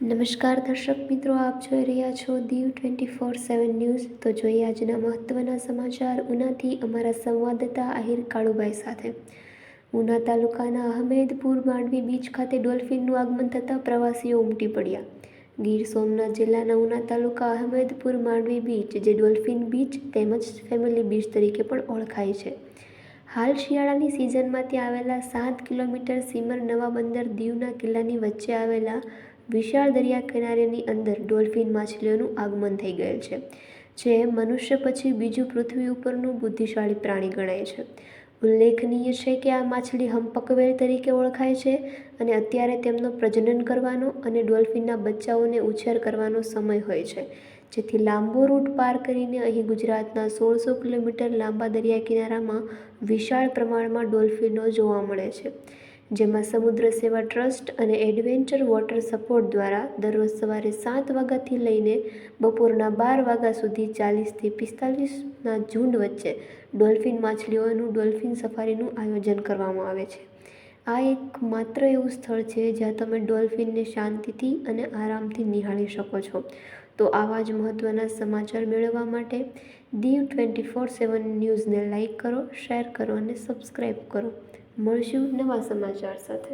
નમસ્કાર દર્શક મિત્રો, આપ જોઈ રહ્યા છો દીવ 24/7 ન્યૂઝ। તો જોઈએ આજના મહત્વના સમાચાર ઉનાથી અમારા સંવાદદાતા આહિર કાળુભાઈ સાથે। ઉના તાલુકાના અહમેદપુર માંડવી બીચ ખાતે ડોલ્ફિનનું આગમન થતાં પ્રવાસીઓ ઉમટી પડ્યા। ગીર સોમનાથ જિલ્લાના ઉના તાલુકા અહમેદપુર માંડવી બીચ, જે ડોલ્ફિન બીચ તેમજ ફેમિલી બીચ તરીકે પણ ઓળખાય છે, હાલ શિયાળાની સિઝનમાં ત્યાં આવેલા 7 કિલોમીટર સીમર નવા બંદર દીવના કિલ્લાની વચ્ચે આવેલા વિશાળ દરિયા કિનારેની અંદર ડોલ્ફિન માછલીઓનું આગમન થઈ ગયેલ છે, જે મનુષ્ય પછી બીજું પૃથ્વી ઉપરનું બુદ્ધિશાળી પ્રાણી ગણાય છે। ઉલ્લેખનીય છે કે આ માછલી હંપક વ્હેલ તરીકે ઓળખાય છે અને અત્યારે તેમનો પ્રજનન કરવાનો અને ડોલ્ફિનના બચ્ચાઓને ઉછેર કરવાનો સમય હોય છે, જેથી લાંબો રૂટ પાર કરીને અહીં ગુજરાતના 1600 કિલોમીટર લાંબા દરિયા કિનારામાં વિશાળ પ્રમાણમાં ડોલ્ફિનો જોવા મળે છે, જેમાં સમુદ્ર સેવા ટ્રસ્ટ અને એડવેન્ચર વોટર સપોર્ટ દ્વારા દરરોજ સવારે 7 વાગ્યાથી લઈને બપોરના 12 વાગ્યા સુધી 40થી 45ના ઝુંડ વચ્ચે ડોલ્ફિન માછલીઓનું ડોલ્ફિન સફારીનું આયોજન કરવામાં આવે છે। આ એક માત્ર એવું સ્થળ છે જ્યાં તમે ડોલ્ફિનને શાંતિથી અને આરામથી નિહાળી શકો છો। તો આવા જ મહત્ત્વના સમાચાર મેળવવા માટે દીવ 24/7 ન્યૂઝને લાઇક કરો, શેર કરો અને સબસ્ક્રાઈબ કરો। મળશું નવા સમાચાર સાથે।